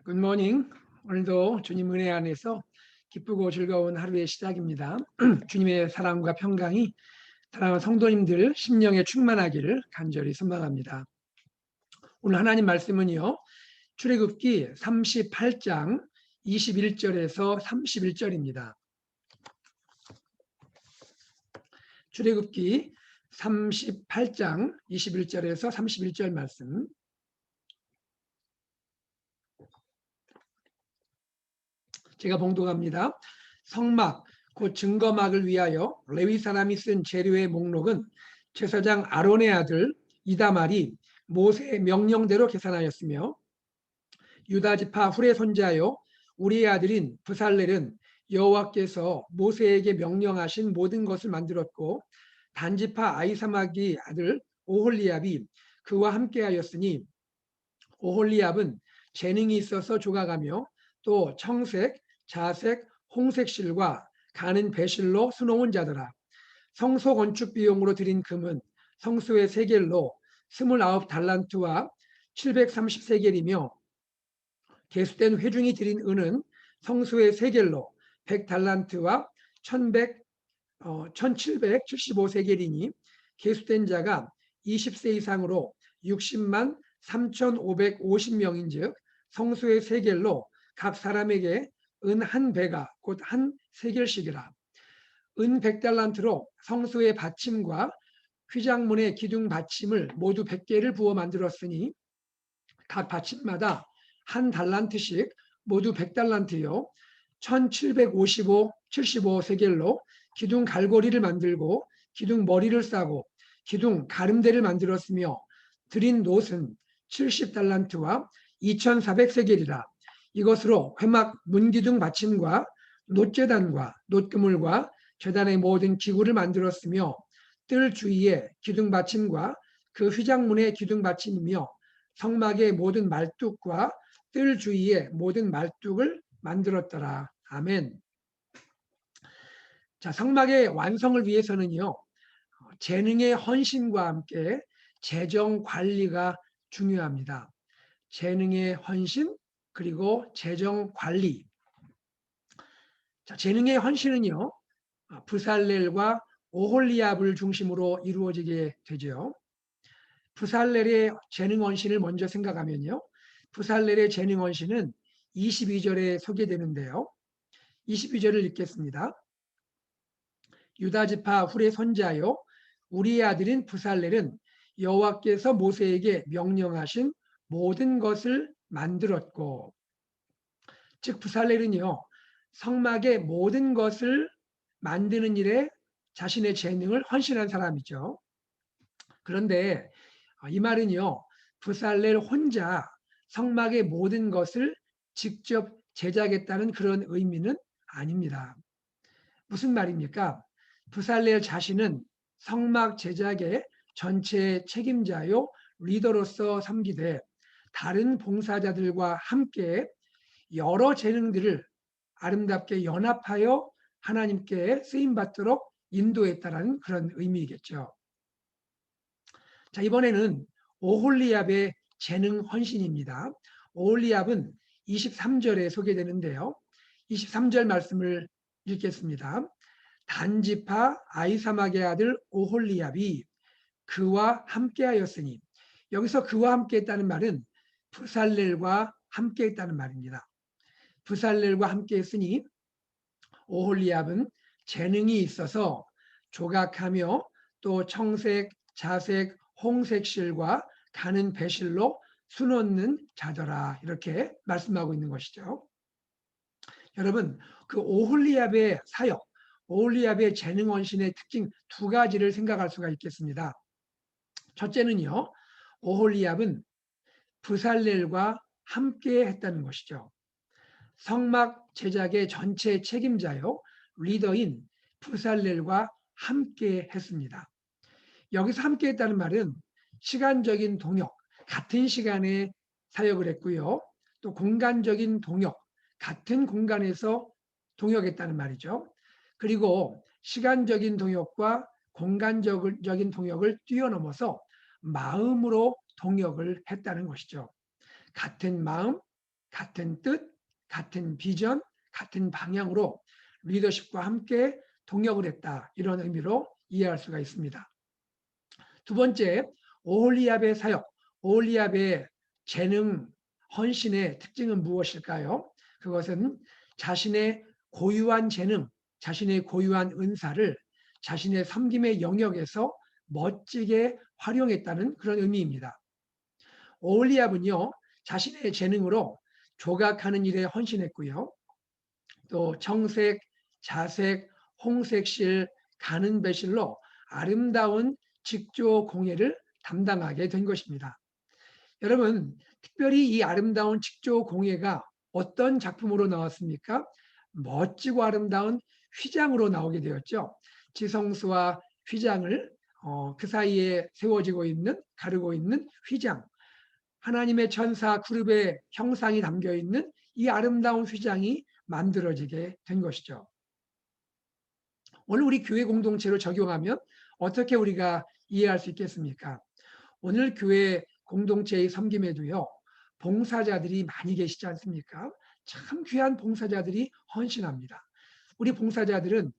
굿모닝. 오늘도 주님 은혜 안에서 기쁘고 즐거운 하루의 시작입니다. 주님의 사랑과 평강이 사랑하는 성도님들 심령에 충만하기를 간절히 소망합니다. 오늘 하나님 말씀은요. 출애굽기 38장 21절에서 31절입니다. 출애굽기 38장 21절에서 31절 말씀. 제가 봉독합니다. 성막 곧 증거막을 위하여 레위 사람이 쓴 재료의 목록은 제사장 아론의 아들 이다말이 모세의 명령대로 계산하였으며, 유다 지파 훌의 손자요 우리의 아들인 브살렐은 여호와께서 모세에게 명령하신 모든 것을 만들었고, 단 지파 아히사막의 아들 오홀리압이 그와 함께하였으니, 오홀리압은 재능이 있어서 조각하며 또 청색, 자색, 홍색 실과 가는 배실로 수놓은 자더라. 성소 건축 비용으로 들인 금은 성소의 세겔로 29달란트와 730세겔이며, 개수된 회중이 들인 은은 성소의 세겔로 100달란트와 1775세겔이니, 개수된 자가 20세 이상으로 60만 3,550명인즉 성소의 세겔로 각 사람에게 은 한 배가 곧 한 세겔씩이라. 은 100달란트로 성소의 받침과 휘장문의 기둥 받침을 모두 100개를 부어 만들었으니, 각 받침마다 한 달란트씩 모두 100달란트요 1775세겔로 기둥 갈고리를 만들고 기둥 머리를 싸고 기둥 가름대를 만들었으며, 드린 놋은 70달란트와 2400세겔이라. 이것으로 회막 문기둥 받침과 놋재단과 놋그물과 제단의 모든 기구를 만들었으며, 뜰 주위에 기둥 받침과 그 휘장문의 기둥 받침이며 성막의 모든 말뚝과 뜰 주위의 모든 말뚝을 만들었더라. 아멘. 자, 성막의 완성을 위해서는요, 재능의 헌신과 함께 재정 관리가 중요합니다. 재능의 헌신 그리고 재정 관리. 자, 재능의 헌신은요, 브살렐과 오홀리압을 중심으로 이루어지게 되죠. 브살렐의 재능 헌신을 먼저 생각하면요, 브살렐의 재능 헌신은 22절에 소개되는데요. 22절을 읽겠습니다. 유다 지파 훌의 손자요 우리의 아들인 브살렐은 여호와께서 모세에게 명령하신 모든 것을 만들었고, 즉 브살렐은요 성막의 모든 것을 만드는 일에 자신의 재능을 헌신한 사람이죠. 그런데 이 말은요, 브살렐 혼자 성막의 모든 것을 직접 제작했다는 그런 의미는 아닙니다. 무슨 말입니까? 브살렐 자신은 성막 제작의 전체 책임자요 리더로서 섬기되, 다른 봉사자들과 함께 여러 재능들을 아름답게 연합하여 하나님께 쓰임받도록 인도했다는 그런 의미이겠죠. 자, 이번에는 오홀리압의 재능 헌신입니다. 오홀리압은 23절에 소개되는데요. 23절 말씀을 읽겠습니다. 단지파 아히사막의 아들 오홀리압이 그와 함께하였으니, 여기서 그와 함께했다는 말은 브살렐과 함께했다는 말입니다. 브살렐과 함께했으니 오홀리압은 재능이 있어서 조각하며 또 청색, 자색, 홍색 실과 가는 배실로 수놓는 자더라, 이렇게 말씀하고 있는 것이죠. 여러분, 그 오홀리압의 사역, 오홀리압의 재능 헌신의 특징 두 가지를 생각할 수가 있겠습니다. 첫째는요, 오홀리압은 브살렐과 함께 했다는 것이죠. 성막 제작의 전체 책임자요 리더인 브살렐과 함께 했습니다. 여기서 함께 했다는 말은 시간적인 동역, 같은 시간에 사역을 했고요. 또 공간적인 동역, 같은 공간에서 동역했다는 말이죠. 그리고 시간적인 동역과 공간적인 동역을 뛰어넘어서 마음으로 동역을 했다는 것이죠. 같은 마음, 같은 뜻, 같은 비전, 같은 방향으로 리더십과 함께 동역을 했다. 이런 의미로 이해할 수가 있습니다. 두 번째, 오홀리압의 사역, 오홀리압의 재능, 헌신의 특징은 무엇일까요? 그것은 자신의 고유한 재능, 자신의 고유한 은사를 자신의 섬김의 영역에서 멋지게 활용했다는 그런 의미입니다. 오홀리압은요, 자신의 재능으로 조각하는 일에 헌신했고요. 또 청색, 자색, 홍색실, 가는 배실로 아름다운 직조 공예를 담당하게 된 것입니다. 여러분, 특별히 이 아름다운 직조 공예가 어떤 작품으로 나왔습니까? 멋지고 아름다운 휘장으로 나오게 되었죠. 지성수와 휘장을 그 사이에 세워지고 있는, 가르고 있는 휘장, 하나님의 천사 그룹의 형상이 담겨 있는 이 아름다운 휘장이 만들어지게 된 것이죠. 오늘 우리 교회 공동체로 적용하면 어떻게 우리가 이해할 수 있겠습니까? 오늘 교회 공동체의 섬김에도요, 봉사자들이 많이 계시지 않습니까? 참 귀한 봉사자들이 헌신합니다. 우리 봉사자들은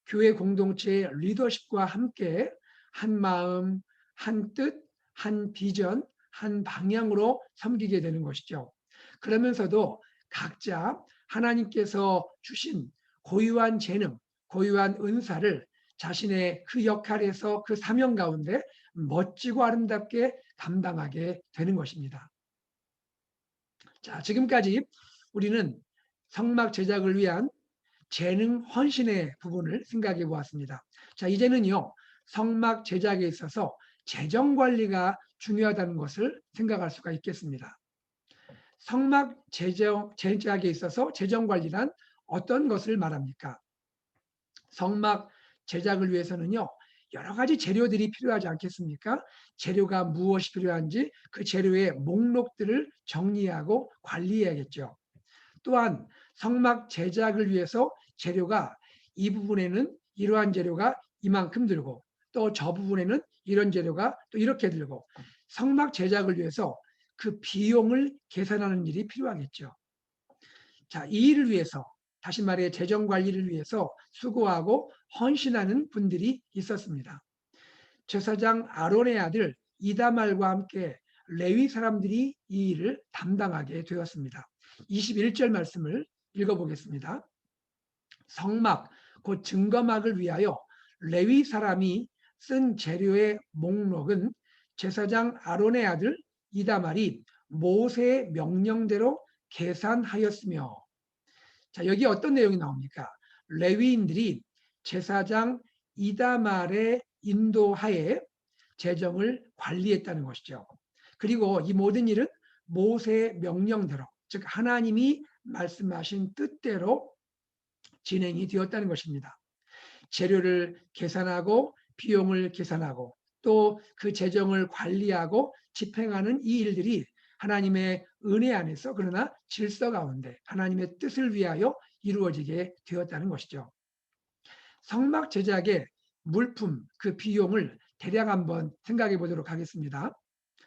교회 공동체의 리더십과 함께 한 마음, 한 뜻, 한 비전, 한 방향으로 섬기게 되는 것이죠. 그러면서도 각자 하나님께서 주신 고유한 재능, 고유한 은사를 자신의 그 역할에서 그 사명 가운데 멋지고 아름답게 감당하게 되는 것입니다. 자, 지금까지 우리는 성막 제작을 위한 재능 헌신의 부분을 생각해 보았습니다. 자, 이제는요, 성막 제작에 있어서 재정 관리가 중요하다는 것을 생각할 수가 있겠습니다. 성막 제작에 있어서 재정 관리란 어떤 것을 말합니까? 성막 제작을 위해서는요, 여러 가지 재료들이 필요하지 않겠습니까? 재료가 무엇이 필요한지 그 재료의 목록들을 정리하고 관리해야겠죠. 또한 성막 제작을 위해서 재료가 이 부분에는 이러한 재료가 이만큼 들고 또 저 부분에는 이런 재료가 또 이렇게 들고 성막 제작을 위해서 그 비용을 계산하는 일이 필요하겠죠. 자, 이 일을 위해서 다시 말해 재정 관리를 위해서 수고하고 헌신하는 분들이 있었습니다. 제사장 아론의 아들 이다말과 함께 레위 사람들이 이 일을 담당하게 되었습니다. 21절 말씀을 읽어보겠습니다. 성막, 곧 증거막을 위하여 레위 사람이 쓴 재료의 목록은 제사장 아론의 아들 이다말이 모세의 명령대로 계산하였으며, 자, 여기 어떤 내용이 나옵니까? 레위인들이 제사장 이다말의 인도하에 재정을 관리했다는 것이죠. 그리고 이 모든 일은 모세의 명령대로, 즉 하나님이 말씀하신 뜻대로 진행이 되었다는 것입니다. 재료를 계산하고 비용을 계산하고 또 그 재정을 관리하고 집행하는 이 일들이 하나님의 은혜 안에서 그러나 질서 가운데 하나님의 뜻을 위하여 이루어지게 되었다는 것이죠. 성막 제작의 물품, 그 비용을 대략 한번 생각해 보도록 하겠습니다.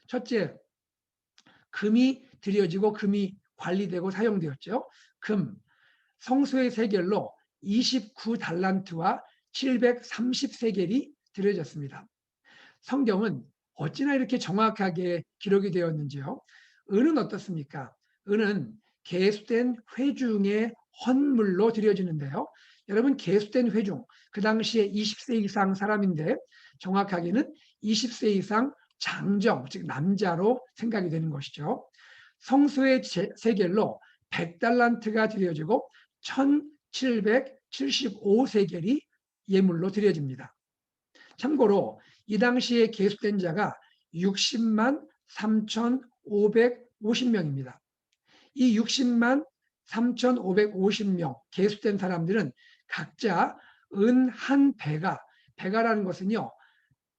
첫째, 금이 들여지고 금이 관리되고 사용되었죠. 금, 성소의 세겔로 29달란트와 730세겔이 들여졌습니다. 성경은 어찌나 이렇게 정확하게 기록이 되었는지요. 은은 어떻습니까? 은은 계수된 회중의 헌물로 드려지는데요. 여러분, 계수된 회중, 그 당시에 20세 이상 사람인데 정확하게는 20세 이상 장정, 즉 남자로 생각이 되는 것이죠. 성소의 세겔로 100달란트가 드려지고 1775세겔이 예물로 드려집니다. 참고로 이 당시에 계수된 자가 60만 3,550명입니다. 이 60만 3,550명 계수된 사람들은 각자 은 한 배가라는 것은요,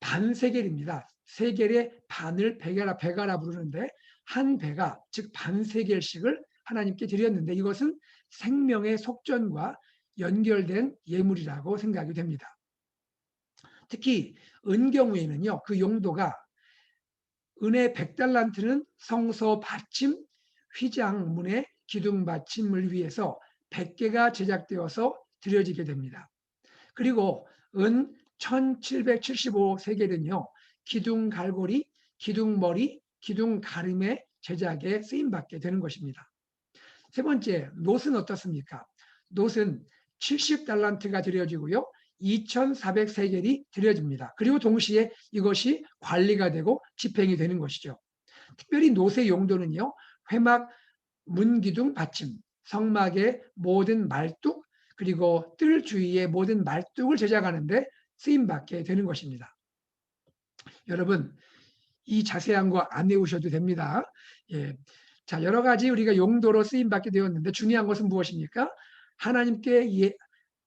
반세겔입니다. 세겔의 반을 배가라 부르는데 한 배가, 즉 반세겔씩을 하나님께 드렸는데 이것은 생명의 속전과 연결된 예물이라고 생각이 됩니다. 특히 은 경우에는요, 그 용도가 은의 100달란트는 성소 받침, 휘장문의 기둥 받침을 위해서 100개가 제작되어서 드려지게 됩니다. 그리고 은 1775세겔은요. 기둥 갈고리, 기둥 머리, 기둥 가름의 제작에 쓰임받게 되는 것입니다. 세 번째, 놋은 어떻습니까? 놋은 70달란트가 들여지고요. 2400세겔이 들여집니다. 그리고 동시에 이것이 관리가 되고 집행이 되는 것이죠. 특별히 놋의 용도는요. 회막 문기둥 받침, 성막의 모든 말뚝, 그리고 뜰 주위의 모든 말뚝을 제작하는데 쓰임받게 되는 것입니다. 여러분, 이 자세한 거 안 외우셔도 됩니다. 예. 자, 여러 가지 우리가 용도로 쓰임받게 되었는데 중요한 것은 무엇입니까? 하나님께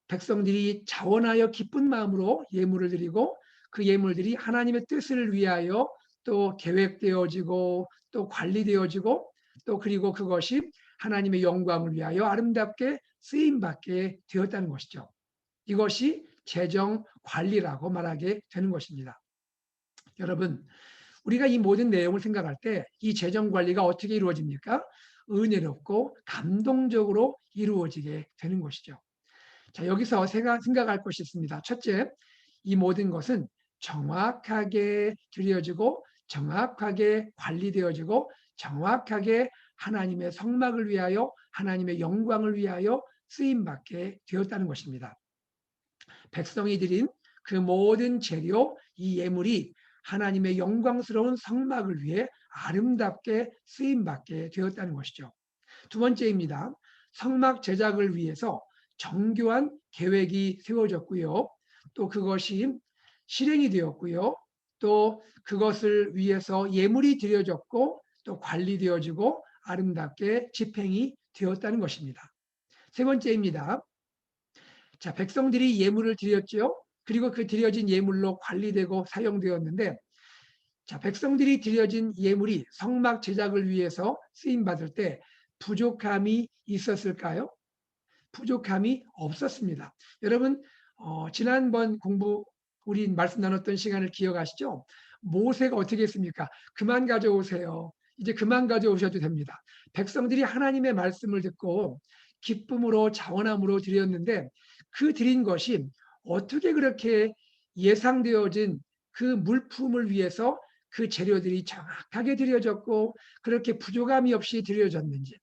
백성들이 자원하여 기쁜 마음으로 예물을 드리고 그 예물들이 하나님의 뜻을 위하여 또 계획되어지고 또 관리되어지고 또 그리고 그것이 하나님의 영광을 위하여 아름답게 쓰임받게 되었다는 것이죠. 이것이 재정 관리라고 말하게 되는 것입니다. 여러분, 우리가 이 모든 내용을 생각할 때 이 재정 관리가 어떻게 이루어집니까? 은혜롭고 감동적으로 이루어지게 되는 것이죠. 자, 여기서 제가 생각할 것이 있습니다. 첫째, 이 모든 것은 정확하게 드려지고 정확하게 관리되어지고 정확하게 하나님의 성막을 위하여 하나님의 영광을 위하여 쓰임받게 되었다는 것입니다. 백성이 드린 그 모든 재료, 이 예물이 하나님의 영광스러운 성막을 위해 아름답게 쓰임받게 되었다는 것이죠. 두 번째입니다. 성막 제작을 위해서 정교한 계획이 세워졌고요. 또 그것이 실행이 되었고요. 또 그것을 위해서 예물이 드려졌고 또 관리되어지고 아름답게 집행이 되었다는 것입니다. 세 번째입니다. 자, 백성들이 예물을 드렸죠. 그리고 그 드려진 예물로 관리되고 사용되었는데 자, 백성들이 드려진 예물이 성막 제작을 위해서 쓰임 받을 때 부족함이 있었을까요? 부족함이 없었습니다. 여러분, 지난번 우리 말씀 나눴던 시간을 기억하시죠? 모세가 어떻게 했습니까? 그만 가져오세요. 이제 그만 가져오셔도 됩니다. 백성들이 하나님의 말씀을 듣고 기쁨으로 자원함으로 드렸는데 그 드린 것이 어떻게 그렇게 예상되어진 그 물품을 위해서 그 재료들이 정확하게 드려졌고 그렇게 부족함이 없이 드려졌는지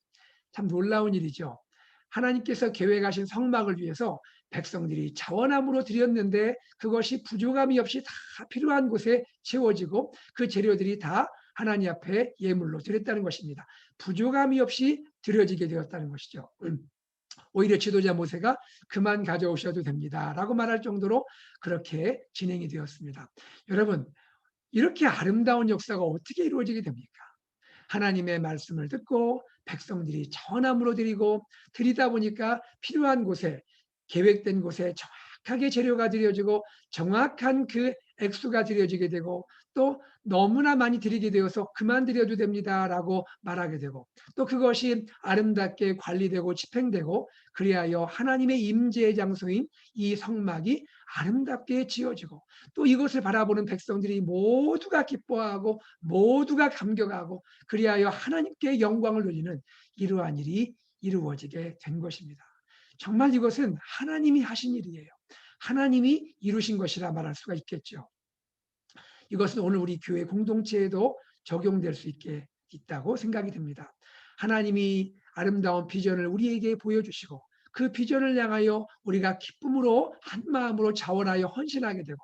참 놀라운 일이죠. 하나님께서 계획하신 성막을 위해서 백성들이 자원함으로 드렸는데 그것이 부족함이 없이 다 필요한 곳에 채워지고 그 재료들이 다 하나님 앞에 예물로 드렸다는 것입니다. 부족함이 없이 드려지게 되었다는 것이죠. 오히려 지도자 모세가 그만 가져오셔도 됩니다. 라고 말할 정도로 그렇게 진행이 되었습니다. 여러분, 이렇게 아름다운 역사가 어떻게 이루어지게 됩니까? 하나님의 말씀을 듣고 백성들이 자원함으로 드리고 드리다 보니까 필요한 곳에 계획된 곳에 정확하게 재료가 드려지고 정확한 그 액수가 드려지게 되고 또 너무나 많이 드리게 되어서 그만 드려도 됩니다라고 말하게 되고 또 그것이 아름답게 관리되고 집행되고 그리하여 하나님의 임재의 장소인 이 성막이 아름답게 지어지고 또 이것을 바라보는 백성들이 모두가 기뻐하고 모두가 감격하고 그리하여 하나님께 영광을 돌리는 이러한 일이 이루어지게 된 것입니다. 정말 이것은 하나님이 하신 일이에요. 하나님이 이루신 것이라 말할 수가 있겠죠. 이것은 오늘 우리 교회 공동체에도 적용될 수 있다고 생각이 듭니다. 하나님이 아름다운 비전을 우리에게 보여주시고 그 비전을 향하여 우리가 기쁨으로 한 마음으로 자원하여 헌신하게 되고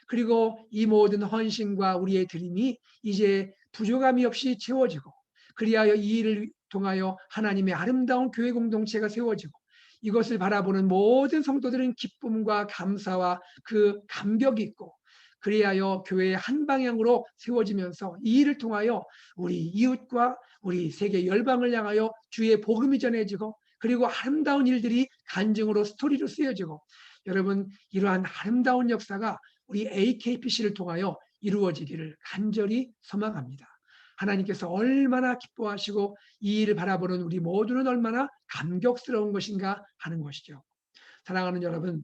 그리고 이 모든 헌신과 우리의 드림이 이제 부족함이 없이 채워지고 그리하여 이 일을 통하여 하나님의 아름다운 교회 공동체가 세워지고 이것을 바라보는 모든 성도들은 기쁨과 감사와 그 감격이 있고 그리하여 교회의 한 방향으로 세워지면서 이 일을 통하여 우리 이웃과 우리 세계 열방을 향하여 주의 복음이 전해지고 그리고 아름다운 일들이 간증으로 스토리로 쓰여지고 여러분 이러한 아름다운 역사가 우리 AKPC를 통하여 이루어지기를 간절히 소망합니다. 하나님께서 얼마나 기뻐하시고 이 일을 바라보는 우리 모두는 얼마나 감격스러운 것인가 하는 것이죠. 사랑하는 여러분,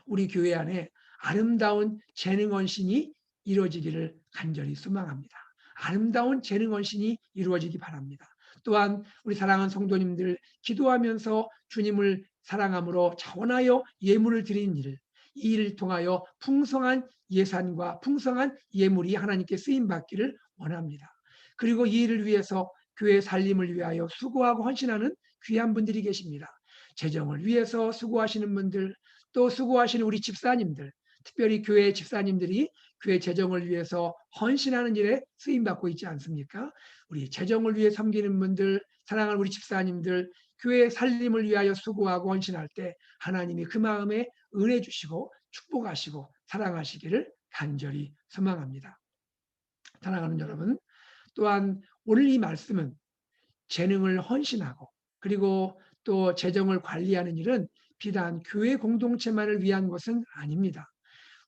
우리 교회 안에 아름다운 재능 헌신이 이루어지기를 간절히 소망합니다. 아름다운 재능 헌신이 이루어지기 바랍니다. 또한 우리 사랑하는 성도님들 기도하면서 주님을 사랑함으로 자원하여 예물을 드리는 일, 이 일을 통하여 풍성한 예산과 풍성한 예물이 하나님께 쓰임받기를 원합니다. 그리고 이 일을 위해서 교회 살림을 위하여 수고하고 헌신하는 귀한 분들이 계십니다. 재정을 위해서 수고하시는 분들, 또 수고하시는 우리 집사님들, 특별히 교회 집사님들이 교회 재정을 위해서 헌신하는 일에 쓰임받고 있지 않습니까? 우리 재정을 위해 섬기는 분들, 사랑하는 우리 집사님들, 교회 살림을 위하여 수고하고 헌신할 때 하나님이 그 마음에 은혜 주시고 축복하시고 사랑하시기를 간절히 소망합니다. 사랑하는 여러분, 또한 오늘 이 말씀은 재능을 헌신하고 그리고 또 재정을 관리하는 일은 비단 교회 공동체만을 위한 것은 아닙니다.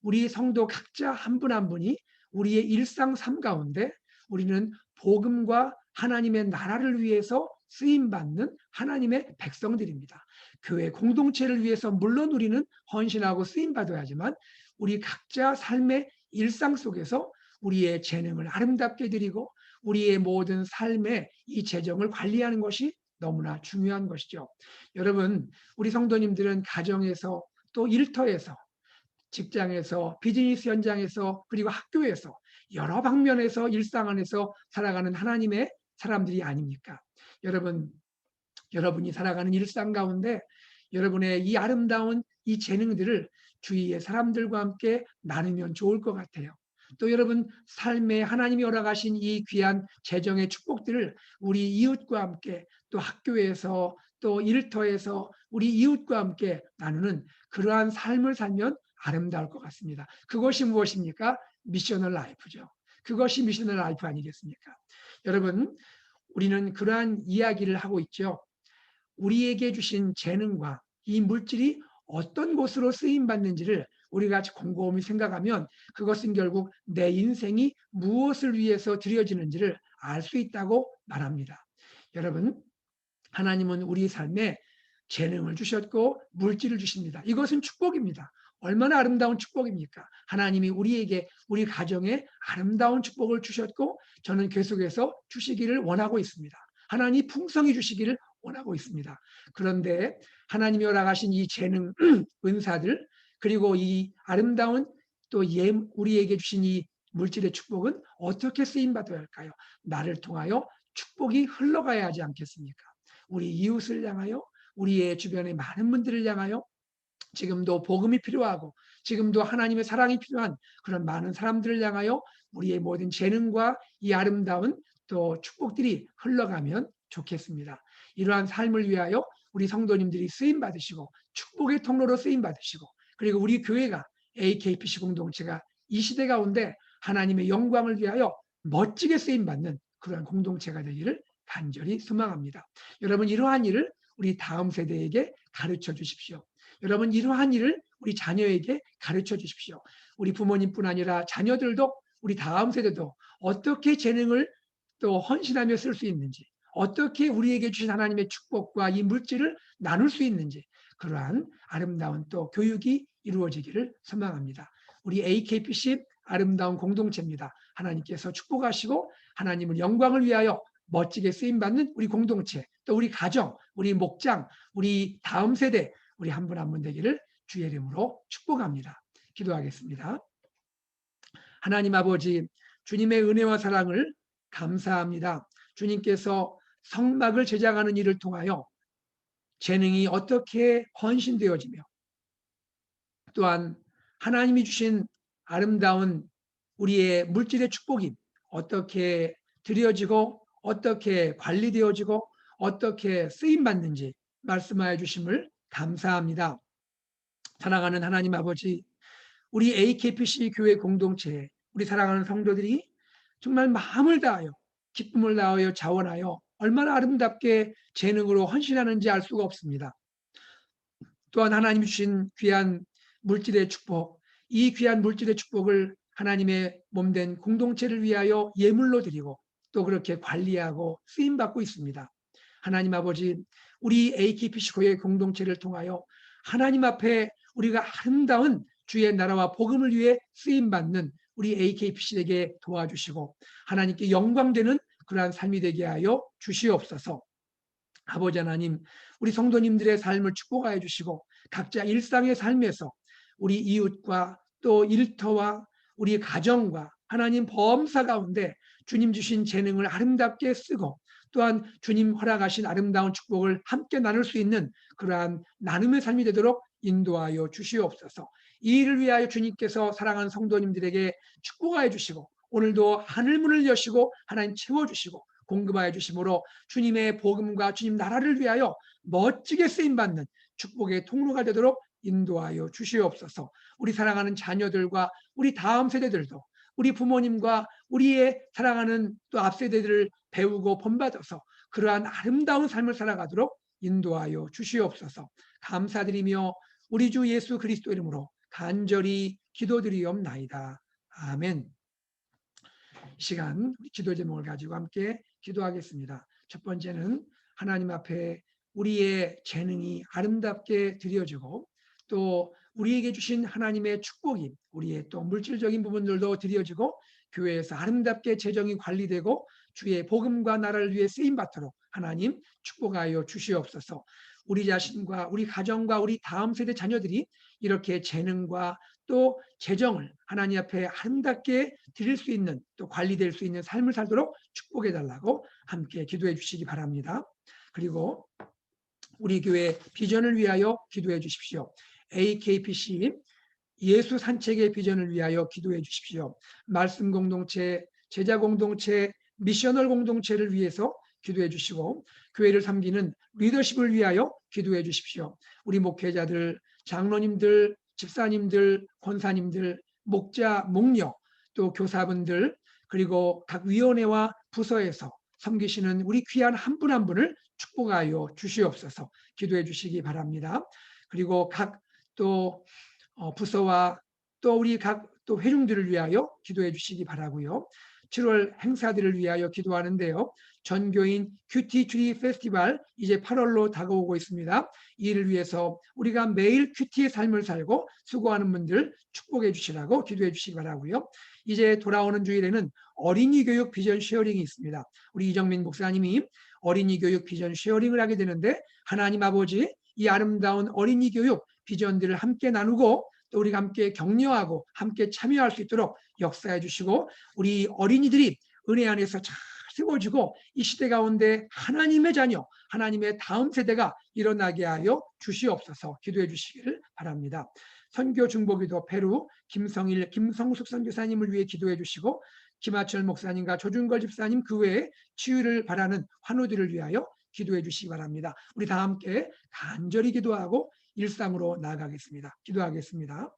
우리 성도 각자 한 분 한 분이 우리의 일상 삶 가운데 우리는 복음과 하나님의 나라를 위해서 쓰임받는 하나님의 백성들입니다. 교회 공동체를 위해서 물론 우리는 헌신하고 쓰임받아야지만 우리 각자 삶의 일상 속에서 우리의 재능을 아름답게 드리고 우리의 모든 삶의 이 재정을 관리하는 것이 너무나 중요한 것이죠. 여러분, 우리 성도님들은 가정에서 또 일터에서 직장에서 비즈니스 현장에서 그리고 학교에서 여러 방면에서 일상 안에서 살아가는 하나님의 사람들이 아닙니까? 여러분이 살아가는 일상 가운데 여러분의 이 아름다운 이 재능들을 주위의 사람들과 함께 나누면 좋을 것 같아요. 또 여러분 삶에 하나님이 허락하신 이 귀한 재정의 축복들을 우리 이웃과 함께 또 학교에서 또 일터에서 우리 이웃과 함께 나누는 그러한 삶을 살면 아름다울 것 같습니다. 그것이 무엇입니까? 미셔널 라이프죠. 그것이 미셔널 라이프 아니겠습니까? 여러분, 우리는 그러한 이야기를 하고 있죠. 우리에게 주신 재능과 이 물질이 어떤 곳으로 쓰임 받는지를 우리가 곰곰이 생각하면 그것은 결국 내 인생이 무엇을 위해서 드려지는지를 알 수 있다고 말합니다. 여러분, 하나님은 우리 삶에 재능을 주셨고 물질을 주십니다. 이것은 축복입니다. 얼마나 아름다운 축복입니까? 하나님이 우리에게 우리 가정에 아름다운 축복을 주셨고 저는 계속해서 주시기를 원하고 있습니다. 하나님 풍성히 주시기를 원하고 있습니다. 그런데 하나님이 허락하신 이 재능, 은사들 그리고 이 아름다운 또 우리에게 주신 이 물질의 축복은 어떻게 쓰임받아야 할까요? 나를 통하여 축복이 흘러가야 하지 않겠습니까? 우리 이웃을 향하여 우리의 주변의 많은 분들을 향하여 지금도 복음이 필요하고 지금도 하나님의 사랑이 필요한 그런 많은 사람들을 향하여 우리의 모든 재능과 이 아름다운 또 축복들이 흘러가면 좋겠습니다. 이러한 삶을 위하여 우리 성도님들이 쓰임 받으시고 축복의 통로로 쓰임 받으시고 그리고 우리 교회가 AKPC 공동체가 이 시대 가운데 하나님의 영광을 위하여 멋지게 쓰임 받는 그러한 공동체가 되기를 간절히 소망합니다. 여러분 이러한 일을 우리 다음 세대에게 가르쳐 주십시오. 여러분 이러한 일을 우리 자녀에게 가르쳐 주십시오. 우리 부모님뿐 아니라 자녀들도 우리 다음 세대도 어떻게 재능을 또 헌신하며 쓸 수 있는지 어떻게 우리에게 주신 하나님의 축복과 이 물질을 나눌 수 있는지 그러한 아름다운 또 교육이 이루어지기를 소망합니다. 우리 AKPC 아름다운 공동체입니다. 하나님께서 축복하시고 하나님을 영광을 위하여 멋지게 쓰임받는 우리 공동체 또 우리 가정, 우리 목장, 우리 다음 세대 우리 한 분 한 분 되기를 주의 이름으로 축복합니다. 기도하겠습니다. 하나님 아버지 주님의 은혜와 사랑을 감사합니다. 주님께서 성막을 제작하는 일을 통하여 재능이 어떻게 헌신되어지며 또한 하나님이 주신 아름다운 우리의 물질의 축복이 어떻게 드려지고 어떻게 관리되어지고 어떻게 쓰임받는지 말씀하여 주심을 감사합니다. 사랑하는 하나님 아버지 우리 AKPC 교회 공동체에 우리 사랑하는 성도들이 정말 마음을 다하여 기쁨을 다하여 자원하여 얼마나 아름답게 재능으로 헌신하는지 알 수가 없습니다. 또한 하나님이 주신 귀한 물질의 축복, 이 귀한 물질의 축복을 하나님의 몸된 공동체를 위하여 예물로 드리고 또 그렇게 관리하고 쓰임받고 있습니다. 하나님 아버지, 우리 AKPC 교회 공동체를 통하여 하나님 앞에 우리가 아름다운 주의 나라와 복음을 위해 쓰임받는 우리 AKPC에게 도와주시고 하나님께 영광되는 그러한 삶이 되게 하여 주시옵소서. 아버지 하나님, 우리 성도님들의 삶을 축복하여 주시고 각자 일상의 삶에서 우리 이웃과 또 일터와 우리 가정과 하나님 범사 가운데 주님 주신 재능을 아름답게 쓰고 또한 주님 허락하신 아름다운 축복을 함께 나눌 수 있는 그러한 나눔의 삶이 되도록 인도하여 주시옵소서. 이 일을 위하여 주님께서 사랑하는 성도님들에게 축복하여 주시고 오늘도 하늘문을 여시고 하나님 채워주시고 공급하여 주심으로 주님의 복음과 주님 나라를 위하여 멋지게 쓰임받는 축복의 통로가 되도록 인도하여 주시옵소서. 우리 사랑하는 자녀들과 우리 다음 세대들도 우리 부모님과 우리의 사랑하는 또 앞세대들을 배우고 본받아서 그러한 아름다운 삶을 살아가도록 인도하여 주시옵소서. 감사드리며 우리 주 예수 그리스도 이름으로 간절히 기도드리옵나이다. 아멘. 이 시간 기도 제목을 가지고 함께 기도하겠습니다. 첫 번째는 하나님 앞에 우리의 재능이 아름답게 드려지고 또 우리에게 주신 하나님의 축복이 우리의 또 물질적인 부분들도 드려지고 교회에서 아름답게 재정이 관리되고 주의 복음과 나라를 위해 쓰임받도록 하나님 축복하여 주시옵소서. 우리 자신과 우리 가정과 우리 다음 세대 자녀들이 이렇게 재능과 또 재정을 하나님 앞에 아름답게 드릴 수 있는 또 관리될 수 있는 삶을 살도록 축복해 달라고 함께 기도해 주시기 바랍니다. 그리고 우리 교회 비전을 위하여 기도해 주십시오. AKPC 예수 산책의 비전을 위하여 기도해 주십시오. 말씀 공동체, 제자 공동체, 미셔널 공동체를 위해서 기도해 주시고 교회를 섬기는 리더십을 위하여 기도해 주십시오. 우리 목회자들, 장로님들, 집사님들, 권사님들, 목자, 목녀, 또 교사분들 그리고 각 위원회와 부서에서 섬기시는 우리 귀한 한 분 한 분을 축복하여 주시옵소서. 기도해 주시기 바랍니다. 그리고 각 또 부서와 또 우리 각 또 회중들을 위하여 기도해 주시기 바라고요. 7월 행사들을 위하여 기도하는데요. 전교인 큐티 트리 페스티벌 이제 8월로 다가오고 있습니다. 이를 위해서 우리가 매일 큐티의 삶을 살고 수고하는 분들 축복해 주시라고 기도해 주시기 바라고요. 이제 돌아오는 주일에는 어린이 교육 비전 쉐어링이 있습니다. 우리 이정민 목사님이 어린이 교육 비전 쉐어링을 하게 되는데 하나님 아버지 이 아름다운 어린이 교육 비전들을 함께 나누고 또 우리가 함께 격려하고 함께 참여할 수 있도록 역사해 주시고 우리 어린이들이 은혜 안에서 잘 세워지고 이 시대 가운데 하나님의 자녀, 하나님의 다음 세대가 일어나게 하여 주시옵소서. 기도해 주시기를 바랍니다. 선교 중보기도 페루 김성일, 김성숙 선교사님을 위해 기도해 주시고 김하철 목사님과 조준걸 집사님 그 외에 치유를 바라는 환우들을 위하여 기도해 주시기 바랍니다. 우리 다 함께 간절히 기도하고 일상으로 나아가겠습니다. 기도하겠습니다.